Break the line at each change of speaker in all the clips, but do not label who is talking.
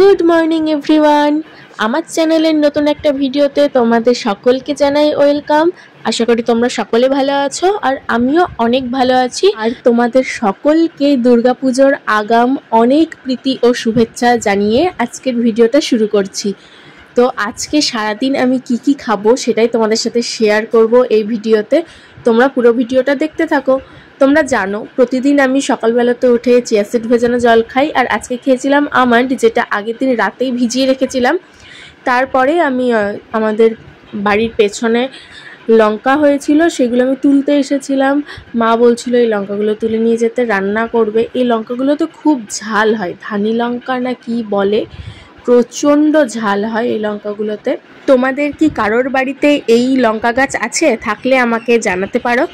Good morning everyone. আমার চ্যানেলের নতুন একটা ভিডিওতে তোমাদের সকলকে জানাই ওয়েলকাম। আশা করি তোমরা সকলে ভালো আছো আর আমিও অনেক ভালো আছি। আর তোমাদের সকলকে দুর্গাপুজোর আগাম অনেক প্রীতি ও শুভেচ্ছা জানিয়ে আজকের ভিডিওটা শুরু করছি। তো আজকে সারাদিন আমি কি খাবো সেটাই তোমাদের সাথে শেয়ার করব এই ভিডিওতে। তোমরা পুরো ভিডিওটা দেখতে থাকো। তোমরা জানো প্রতিদিন আমি সকালবেলাতে উঠে চিয়া সিড ভেজানো জল খাই, আর আজকে খেয়েছিলাম আমন্ড, যেটা আগের দিন রাতেই ভিজিয়ে রেখেছিলাম। তারপরে আমি আমাদের বাড়ির পেছনে লঙ্কা হয়েছিল, সেগুলো আমি তুলতে এসেছিলাম। মা বলছিল এই লঙ্কাগুলো তুলে নিয়ে যেতে, রান্না করবে। এই লঙ্কাগুলো তো খুব ঝাল হয়, ধানি লঙ্কা না কি বলে, প্রচণ্ড ঝাল হয় এই লঙ্কাগুলোতে। তোমাদের কি কারোর বাড়িতে এই লঙ্কা গাছ আছে? থাকলে আমাকে জানাতে পারো।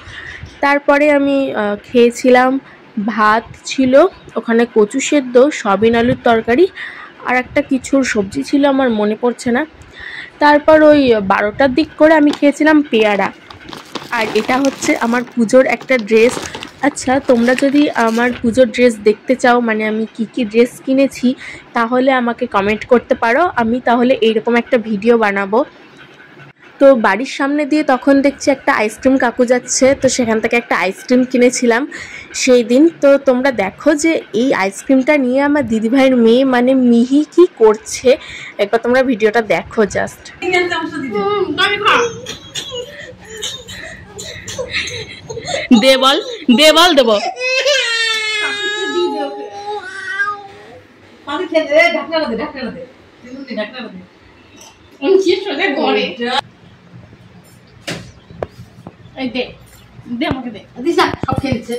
তারপরে আমি খেয়েছিলাম, ভাত ছিল, ওখানে কচু সেদ্ধ, সয়াবিন আলুর তরকারি, আর একটা কিছুর সবজি ছিল, আমার মনে পড়ছে না। তারপর ওই 12টার দিক করে আমি খেয়েছিলাম পেয়ারা। আর এটা হচ্ছে আমার পুজোর একটা ড্রেস। আচ্ছা, তোমরা যদি আমার পুজোর ড্রেস দেখতে চাও, মানে আমি কি ড্রেস কিনেছি, তাহলে আমাকে কমেন্ট করতে পারো। আমি তাহলে এইরকম একটা ভিডিও বানাবো। তো বাড়ির সামনে দিয়ে তখন দেখছি একটা আইসক্রিম কাকু যাচ্ছে, তো সেখান থেকে একটা আইসক্রিম কিনেছিলাম সেই দিন। তো তোমরা দেখো যে এই আইসক্রিমটা নিয়ে আমার দিদিভাইয়ের মেয়ে মানে মিহি কি করছে, একবার তোমরা ভিডিওটা দেখো জাস্ট। দে বল দেবো। দে আমাকে দে, দিস না, সব খেয়ে নিচ্ছে।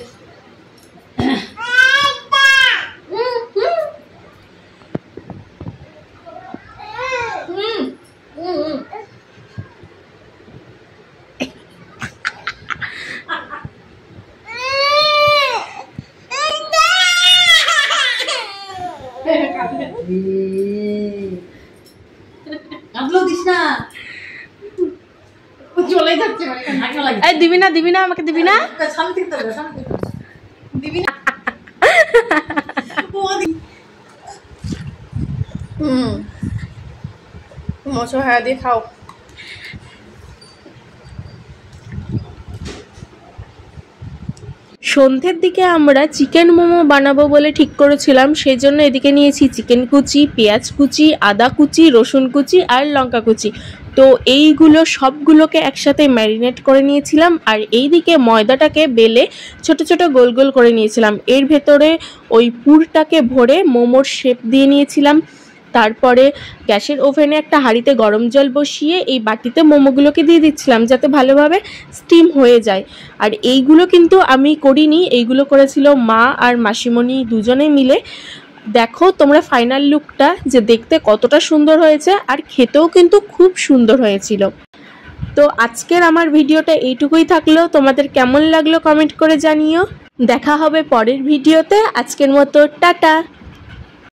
দিবি না আমাকে দিবি না। মশো হ্যাঁ দিয়ে খাও। সন্ধ্যের দিকে আমরা চিকেন মোমো বানাবো বলে ঠিক করেছিলাম, সেই জন্য এদিকে নিয়েছি চিকেন কুচি, পেঁয়াজ কুচি, আদা কুচি, রসুন কুচি আর লঙ্কা কুচি। তো এইগুলো সবগুলোকে একসাথে ম্যারিনেট করে নিয়েছিলাম। আর এই দিকে ময়দাটাকে বেলে ছোট ছোট গোল গোল করে নিয়েছিলাম। এর ভেতরে ওই পুরটাকে ভরে মোমোর শেপ দিয়ে নিয়েছিলাম। তারপরে গ্যাসের ওভেনে একটা হাঁড়িতে গরম জল বসিয়ে এই বাটিতে মোমোগুলোকে দিয়ে দিচ্ছিলাম, যাতে ভালোভাবে স্টিম হয়ে যায়। আর এইগুলো কিন্তু আমি করিনি, এইগুলো করেছিল মা আর মাসিমণি দুজনে মিলে। দেখো তোমরা ফাইনাল লুকটা, যে দেখতে কতটা সুন্দর হয়েছে, আর খেতেও কিন্তু খুব সুন্দর হয়েছিল। তো আজকের আমার ভিডিওটা এইটুকুই থাকলো। তোমাদের কেমন লাগলো কমেন্ট করে জানিও। দেখা হবে পরের ভিডিওতে। আজকের মতো টাটা।